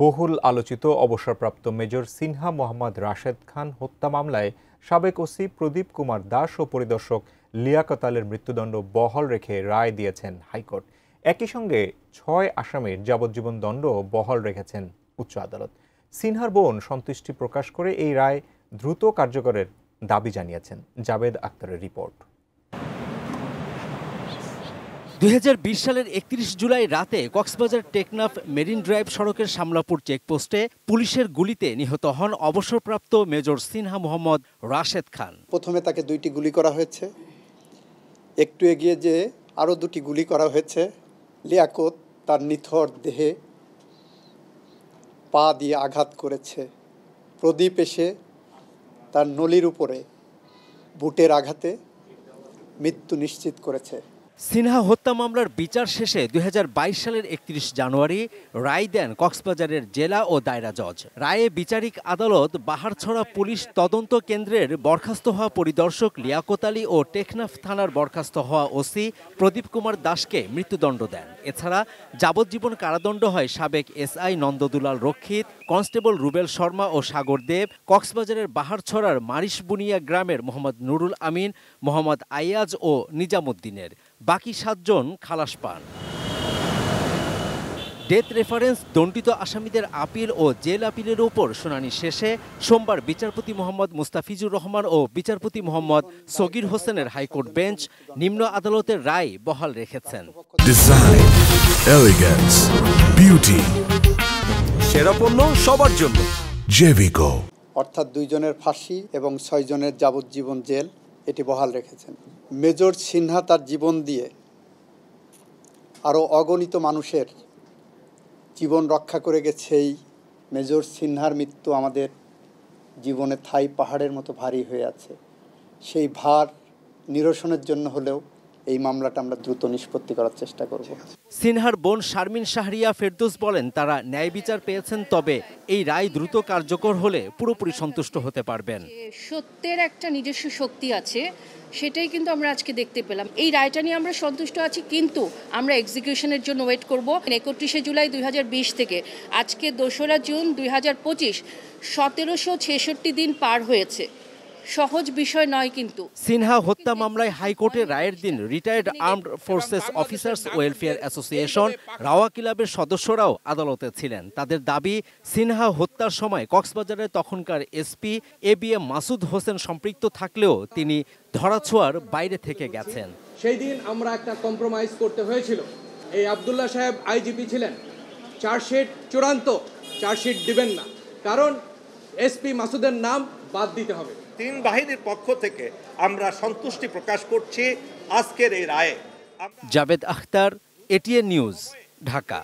বহুল আলোচিত অবসরপ্রাপ্ত মেজর সিনহা মোহাম্মদ রাশেদ খান হত্যা মামলায় সাবেক ওসি প্রদীপ কুমার দাস ও পরিদর্শক লিয়াকত আলীর মৃত্যুদণ্ড বহাল রেখে রায় দিয়েছেন হাইকোর্ট। একই সঙ্গে ৬ আসামির যাবজ্জীবন দণ্ড বহাল রেখেছেন উচ্চ আদালত। সিনহার বোন সন্তুষ্টি প্রকাশ করে এই রায় দ্রুত কার্যকরের দাবি জানিয়েছেন। জাবেদ আক্তারের রিপোর্ট। ২০২০ সালের ৩১ জুলাই রাতে কক্সবাজার টেকনাফ মেরিন ড্রাইভ সড়কের শামলাপুর চেকপোস্টে পুলিশের গুলিতে নিহত হন অবসরপ্রাপ্ত মেজর সিনহা মোহাম্মদ রাশেদ খান। প্রথমে তাকে 2টি গুলি করা হয়েছে, একটু এগিয়ে যে আরও 2টি গুলি করা হয়েছে। লিয়াকত তার নিথর দেহে পা দিয়ে আঘাত করেছে। প্রদীপ এসে তার নলির উপরে বুটের আঘাতে মৃত্যু নিশ্চিত করেছে। সিনহা হত্যা মামলার বিচার শেষে ২০২২ সালের ৩১ জানুয়ারি রায় দেন কক্সবাজারের জেলা ও দায়রা জজ। রায়ে বিচারিক আদালত বাহারছড়া পুলিশ তদন্ত কেন্দ্রের বরখাস্ত হওয়া পরিদর্শক লিয়াকত আলী ও টেকনাফ থানার বরখাস্ত হওয়া ওসি প্রদীপ কুমার দাসকে মৃত্যুদণ্ড দেন। এছাড়া যাবজ্জীবন কারাদণ্ড হয় সাবেক এসআই নন্দদুলাল রক্ষিত, কনস্টেবল রুবেল শর্মা ও সাগর দেব, কক্সবাজারের বাহারছড়ার মারিশবুনিয়া গ্রামের মোহাম্মদ নুরুল আমিন, মোহাম্মদ আইয়াজ ও নিজামুদ্দিনের। বাকি 7 জন খালাস পান। ডেথ রেফারেন্স দণ্ডিত আসামিদের আপিল ও জেল আপিলের উপর শুনানি শেষে সোমবার বিচারপতি মোহাম্মদ মুস্তাফিজুর রহমান ও বিচারপতি মোহাম্মদ সগির হোসেনের হাইকোর্ট বেঞ্চ নিম্ন আদালতের রায় বহাল রেখেছেন। ডিজাইন, এলিগেন্স, বিউটি, সেরা পণ্য সবার জন্য জেভিকো। অর্থাৎ 2 জনের ফাঁসি এবং 6 জনের যাবজ্জীবন জেল এটি বহাল রেখেছেন। মেজর সিনহা তার জীবন দিয়ে আরও অগণিত মানুষের জীবন রক্ষা করে গেছে। এই মেজর সিনহার মৃত্যু আমাদের জীবনে থাই পাহাড়ের মতো ভারী হয়ে আছে। সেই ভার নিরসনের জন্য হলেও এই মামলাটা আমরা দ্রুত নিষ্পত্তি করার চেষ্টা করব। সিনহার বোন শারমিন শাহরিয়া ফেরদৌস বলেন, তারা ন্যায় বিচার পেয়েছেন, তবে এই রায় দ্রুত কার্যকর হলে পুরোপুরি সন্তুষ্ট হতে পারবেন। সত্যের একটা নিজস্ব শক্তি আছে, সেটাই কিন্তু আমরা আজকে দেখতে পেলাম। এই রায়টা নিয়ে আমরা সন্তুষ্ট আছি, কিন্তু আমরা এক্সিকিউশনের জন্য ওয়েট করব। 31শে জুলাই 2020 থেকে আজকে 2রা জুন 2025, 1766 দিন পার হয়েছে। সহজ বিষয় নয় কিন্তু। সিনহা হত্যা মামলায় হাইকোর্টের রায়ের দিন retired armed forces officers welfare association rava ক্লাবের সদস্যরাও আদালতে ছিলেন। তাদের দাবি, সিনহা হত্যার সময় কক্সবাজারের তখনকার এসপি ABM মাসুদ হোসেন সম্পৃক্ত থাকলেও তিনি ধরাছোঁয়ার বাইরে থেকে গেছেন। সেই দিন আমরা একটা কম্প্রোমাইজ করতে হয়েছিল। এই আব্দুল্লাহ সাহেব আইজিপি ছিলেন, চার্জশিট চূড়ান্ত চার্জশিট দিবেন না, কারণ এসপি মাসুদের নাম বাদ দিতে হবে। 3 বাহিনীর পক্ষ থেকে আমরা সন্তুষ্টি প্রকাশ করছি আজকের এই রায়ে। Javed Akhtar, ATN news, Dhaka.